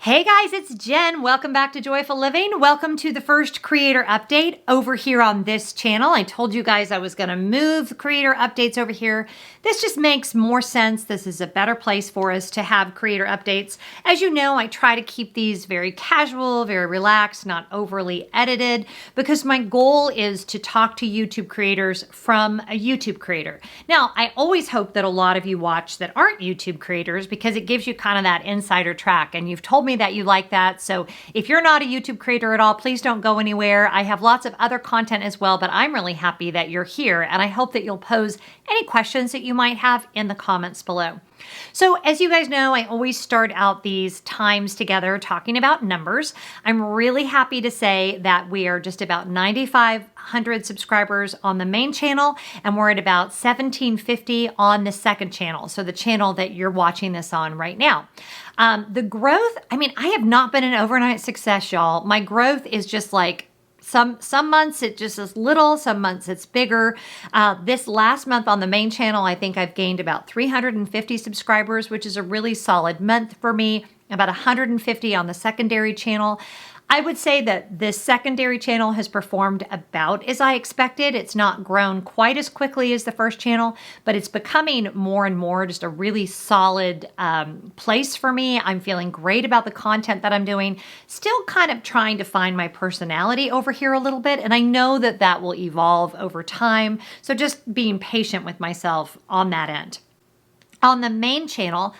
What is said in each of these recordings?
Hey guys, it's Jen. Welcome back to Joyful Living. Welcome to the first creator update over here on this channel. I told you guys I was going to move creator updates over here. This just makes more sense. This is a better place for us to have creator updates. As you know, I try to keep these very casual, very relaxed, not overly edited, because my goal is to talk to YouTube creators from a YouTube creator. Now, I always hope that a lot of you watch that aren't YouTube creators because it gives you kind of that insider track, and you've told me that you like that. So if you're not a YouTube creator at all, please don't go anywhere. I have lots of other content as well, but I'm really happy that you're here, and I hope that you'll pose any questions that you might have in the comments below. So as you guys know, I always start out these times together talking about numbers. I'm really happy to say that we are just about 9,500 subscribers on the main channel, and we're at about 1,750 on the second channel. So the channel that you're watching this on right now. The growth, I have not been an overnight success, y'all. My growth is just like some months it just is little, some months it's bigger. This last month on the main channel, I think I've gained about 350 subscribers, which is a really solid month for me, about 150 on the secondary channel. I would say that this secondary channel has performed about as I expected. It's not grown quite as quickly as the first channel, but it's becoming more and more just a really solid place for me. I'm feeling great about the content that I'm doing. Still kind of trying to find my personality over here a little bit, and I know that that will evolve over time. So just being patient with myself on that end. On the main channel,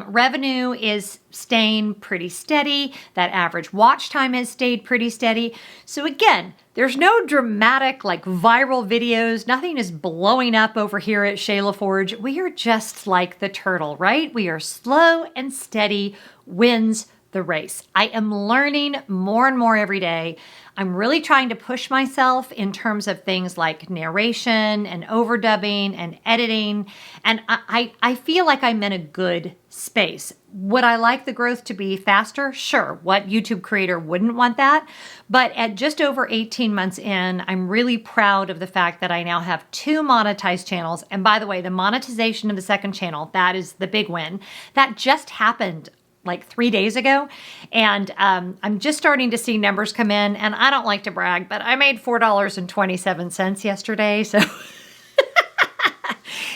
revenue is staying pretty steady. That average watch time has stayed pretty steady. So again, there's no dramatic like viral videos. Nothing is blowing up over here at Shayla Forge. We are just like the turtle, right? We are slow and steady wins the race. I am learning more and more every day. I'm really trying to push myself in terms of things like narration and overdubbing and editing. And I feel like I'm in a good space. Would I like the growth to be faster? Sure. What YouTube creator wouldn't want that? But at just over 18 months in, I'm really proud of the fact that I now have 2 monetized channels. And by the way, the monetization of the second channel, that is the big win. That just happened like 3 days ago. And I'm just starting to see numbers come in, and I don't like to brag, but I made $4.27 yesterday. So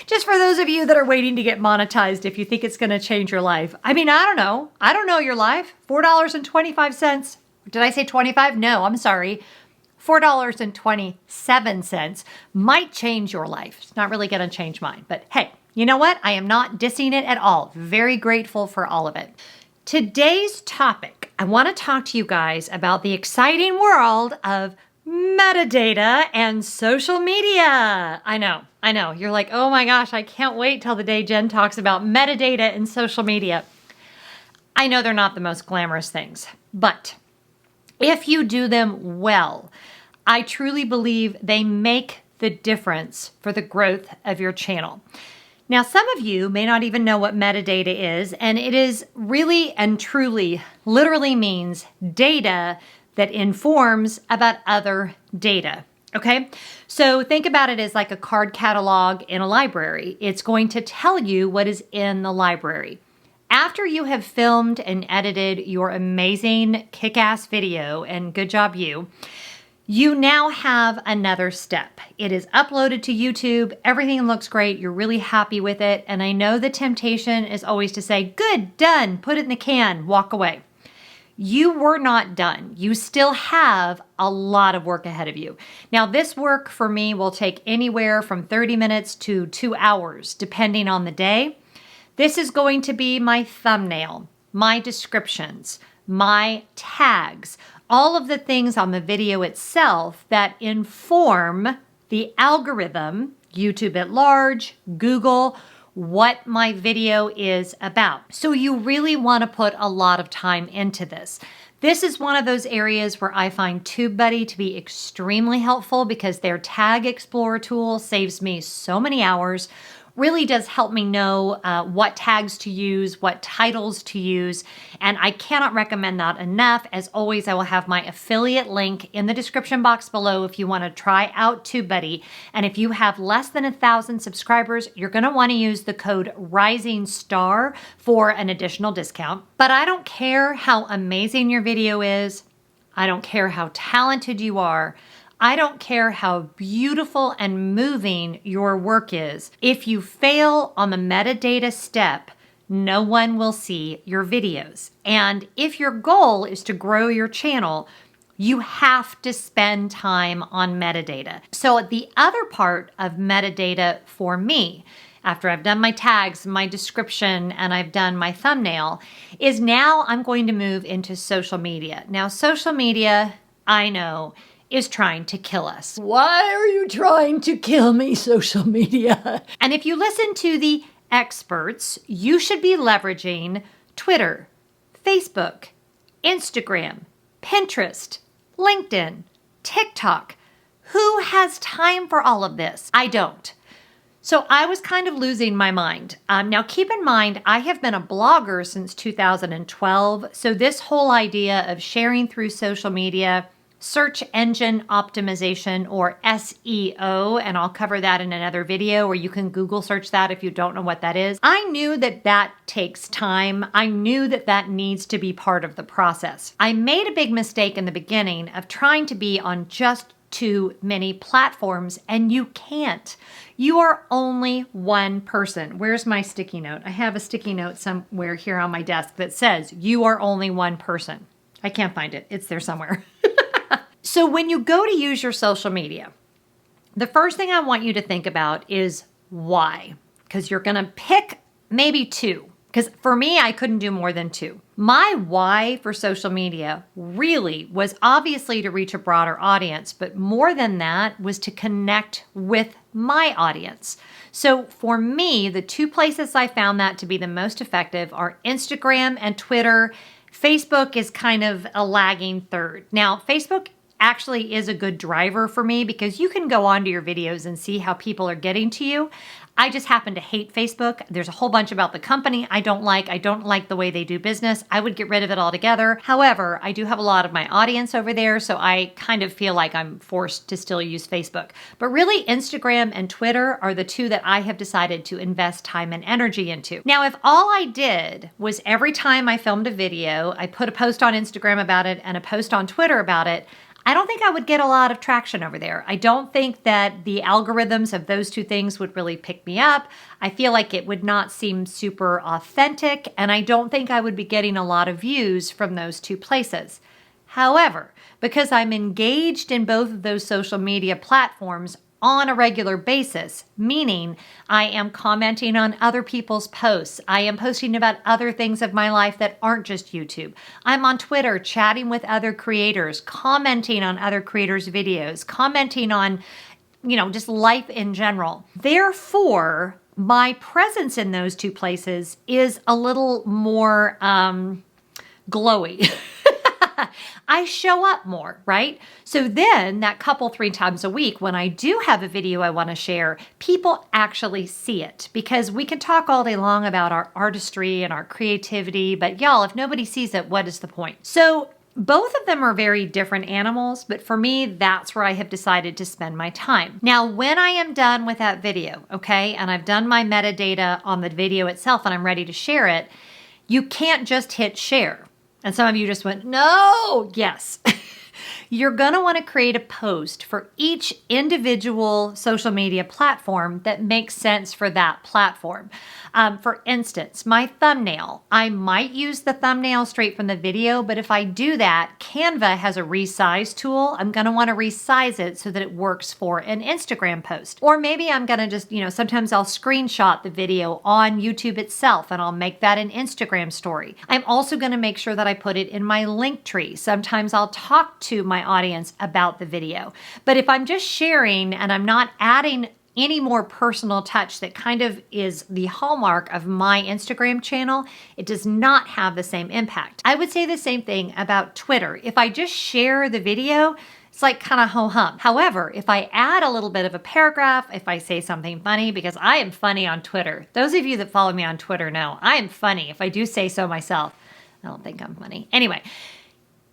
just for those of you that are waiting to get monetized, if you think it's going to change your life. I don't know. I don't know your life. $4.25. Did I say 25? No, I'm sorry. $4.27 might change your life. It's not really going to change mine, but hey, you know what? I am not dissing it at all. Very grateful for all of it. Today's topic, I want to talk to you guys about the exciting world of metadata and social media. I know. You're like, oh my gosh, I can't wait till the day Jen talks about metadata and social media. I know they're not the most glamorous things, but if you do them well, I truly believe they make the difference for the growth of your channel. Now, some of you may not even know what metadata is, and it is really and truly, literally means data that informs about other data. Okay, so think about it as like a card catalog in a library. It's going to tell you what is in the library. After you have filmed and edited your amazing kick-ass video, and good job you now have another step. It is uploaded to YouTube. Everything looks great. You're really happy with it. And I know the temptation is always to say, good, done, put it in the can, walk away. You were not done. You still have a lot of work ahead of you. Now, this work for me will take anywhere from 30 minutes to 2 hours, depending on the day. This is going to be my thumbnail, my descriptions, my tags, all of the things on the video itself that inform the algorithm, YouTube at large, Google, what my video is about. So you really want to put a lot of time into this. This is one of those areas where I find TubeBuddy to be extremely helpful because their Tag Explorer tool saves me so many hours. really does help me know what tags to use, what titles to use, and I cannot recommend that enough. As always, I will have my affiliate link in the description box below if you want to try out TubeBuddy. And if you have less than 1,000 subscribers, you're going to want to use the code RISINGSTAR for an additional discount. But I don't care how amazing your video is. I don't care how talented you are. I don't care how beautiful and moving your work is. If you fail on the metadata step, no one will see your videos. And if your goal is to grow your channel, you have to spend time on metadata. So the other part of metadata for me, after I've done my tags, my description, and I've done my thumbnail, is now I'm going to move into social media. Now, social media, I know, is trying to kill us. Why are you trying to kill me, social media? And if you listen to the experts, you should be leveraging Twitter, Facebook, Instagram, Pinterest, LinkedIn, TikTok. Who has time for all of this? I don't. So I was kind of losing my mind. Now keep in mind, I have been a blogger since 2012. So this whole idea of sharing through social media, search engine optimization, or SEO, and I'll cover that in another video, or you can Google search that if you don't know what that is. I knew that that takes time. I knew that that needs to be part of the process. I made a big mistake in the beginning of trying to be on just too many platforms, and you can't. You are only one person. Where's my sticky note? I have a sticky note somewhere here on my desk that says, you are only one person. I can't find it. It's there somewhere. So when you go to use your social media, the first thing I want you to think about is why. Because you're going to pick maybe two. Because for me, I couldn't do more than two. My why for social media really was obviously to reach a broader audience, but more than that was to connect with my audience. So for me, the two places I found that to be the most effective are Instagram and Twitter. Facebook is kind of a lagging third. Now, Facebook actually is a good driver for me because you can go onto your videos and see how people are getting to you. I just happen to hate Facebook. There's a whole bunch about the company I don't like. I don't like the way they do business. I would get rid of it altogether. However, I do have a lot of my audience over there, so I kind of feel like I'm forced to still use Facebook. But really, Instagram and Twitter are the two that I have decided to invest time and energy into. Now, if all I did was every time I filmed a video, I put a post on Instagram about it and a post on Twitter about it, I don't think I would get a lot of traction over there. I don't think that the algorithms of those two things would really pick me up. I feel like it would not seem super authentic, and I don't think I would be getting a lot of views from those two places. However, because I'm engaged in both of those social media platforms on a regular basis, meaning I am commenting on other people's posts. I am posting about other things of my life that aren't just YouTube. I'm on Twitter chatting with other creators, commenting on other creators' videos, commenting on, just life in general. Therefore, my presence in those two places is a little more glowy. I show up more, right? So then that couple, 3 times a week, when I do have a video I want to share, people actually see it, because we can talk all day long about our artistry and our creativity, but y'all, if nobody sees it, what is the point? So both of them are very different animals, but for me, that's where I have decided to spend my time. Now, when I am done with that video, okay, and I've done my metadata on the video itself and I'm ready to share it, you can't just hit share. And some of you just went, no, yes. You're going to want to create a post for each individual social media platform that makes sense for that platform. For instance, my thumbnail, I might use the thumbnail straight from the video, but if I do that, Canva has a resize tool. I'm going to want to resize it so that it works for an Instagram post. Or maybe I'm going to just, sometimes I'll screenshot the video on YouTube itself and I'll make that an Instagram story. I'm also going to make sure that I put it in my link tree. Sometimes I'll talk to my audience about the video. But if I'm just sharing and I'm not adding any more personal touch that kind of is the hallmark of my Instagram channel, it does not have the same impact. I would say the same thing about Twitter. If I just share the video, It's like kind of ho-hum. However, if I add a little bit of a paragraph, if I say something funny, because I am funny on Twitter. Those of you that follow me on Twitter know I am funny if I do say so myself. I don't think I'm funny. Anyway,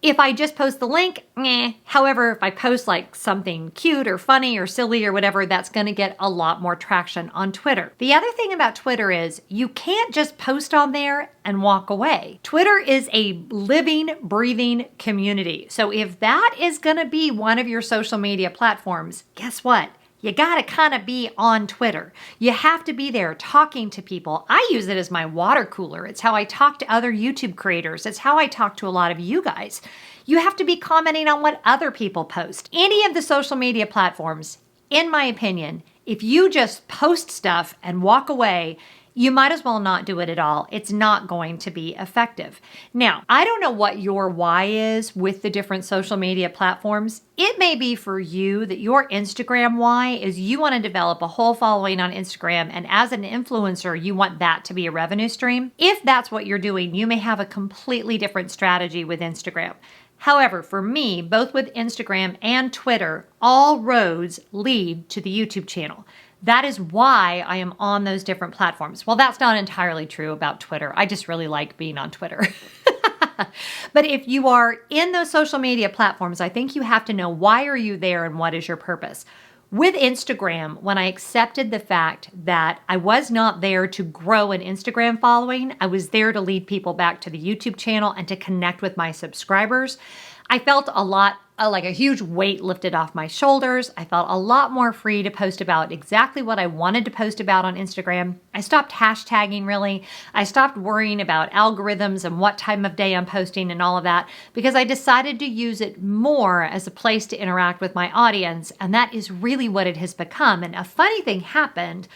if I just post the link, However, if I post like something cute or funny or silly or whatever, that's going to get a lot more traction on Twitter. The other thing about Twitter is you can't just post on there and walk away. Twitter is a living, breathing community. So if that is going to be one of your social media platforms, guess what? You gotta kind of be on Twitter. You have to be there talking to people. I use it as my water cooler. It's how I talk to other YouTube creators. It's how I talk to a lot of you guys. You have to be commenting on what other people post. Any of the social media platforms, in my opinion, if you just post stuff and walk away, you might as well not do it at all. It's not going to be effective. Now, I don't know what your why is with the different social media platforms. It may be for you that your Instagram why is you want to develop a whole following on Instagram, and as an influencer, you want that to be a revenue stream. If that's what you're doing, you may have a completely different strategy with Instagram. However, for me, both with Instagram and Twitter, all roads lead to the YouTube channel. That is why I am on those different platforms. Well, that's not entirely true about Twitter. I just really like being on Twitter. But if you are in those social media platforms, I think you have to know why are you there and what is your purpose. With Instagram, when I accepted the fact that I was not there to grow an Instagram following, I was there to lead people back to the YouTube channel and to connect with my subscribers, I felt a lot like a huge weight lifted off my shoulders. I felt a lot more free to post about exactly what I wanted to post about on Instagram. I stopped hashtagging really. I stopped worrying about algorithms and what time of day I'm posting and all of that because I decided to use it more as a place to interact with my audience. And that is really what it has become. And a funny thing happened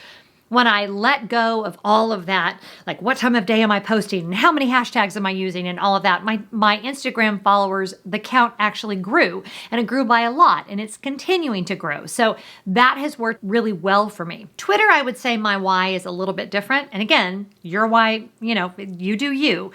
when I let go of all of that, like what time of day am I posting and how many hashtags am I using and all of that, my Instagram followers, the count actually grew and it grew by a lot and it's continuing to grow. So that has worked really well for me. Twitter, I would say my why is a little bit different. And again, your why, you do you.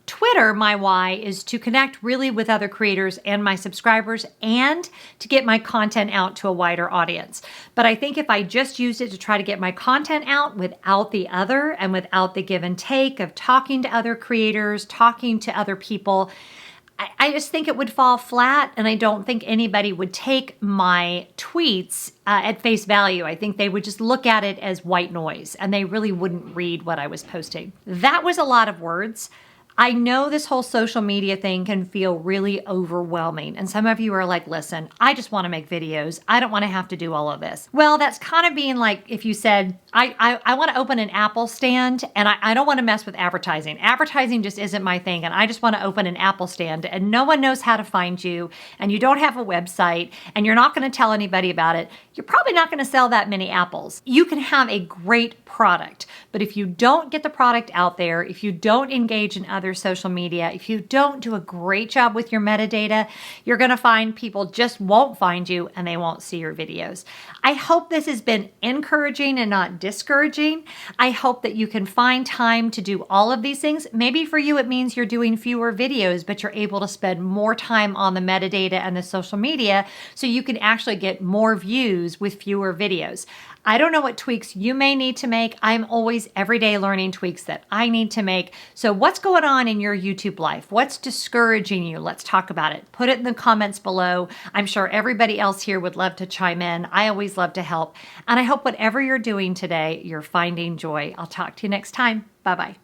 Twitter, my why is to connect really with other creators and my subscribers and to get my content out to a wider audience. But I think if I just used it to try to get my content out without the other and without the give and take of talking to other creators, talking to other people, I just think it would fall flat, and I don't think anybody would take my tweets at face value. I think they would just look at it as white noise, and they really wouldn't read what I was posting. That was a lot of words. I know this whole social media thing can feel really overwhelming. And some of you are like, listen, I just want to make videos. I don't want to have to do all of this. Well, that's kind of being like if you said, I want to open an Apple stand and I don't want to mess with advertising. Advertising just isn't my thing. And I just want to open an Apple stand and no one knows how to find you and you don't have a website and you're not going to tell anybody about it. You're probably not going to sell that many apples. You can have a great product, but if you don't get the product out there, if you don't engage in other social media, if you don't do a great job with your metadata, you're going to find people just won't find you and they won't see your videos. I hope this has been encouraging and not discouraging. I hope that you can find time to do all of these things. Maybe for you, it means you're doing fewer videos, but you're able to spend more time on the metadata and the social media so you can actually get more views with fewer videos. I don't know what tweaks you may need to make. I'm always every day learning tweaks that I need to make. So what's going on in your YouTube life? What's discouraging you? Let's talk about it. Put it in the comments below. I'm sure everybody else here would love to chime in. I always love to help. And I hope whatever you're doing today, you're finding joy. I'll talk to you next time. Bye-bye.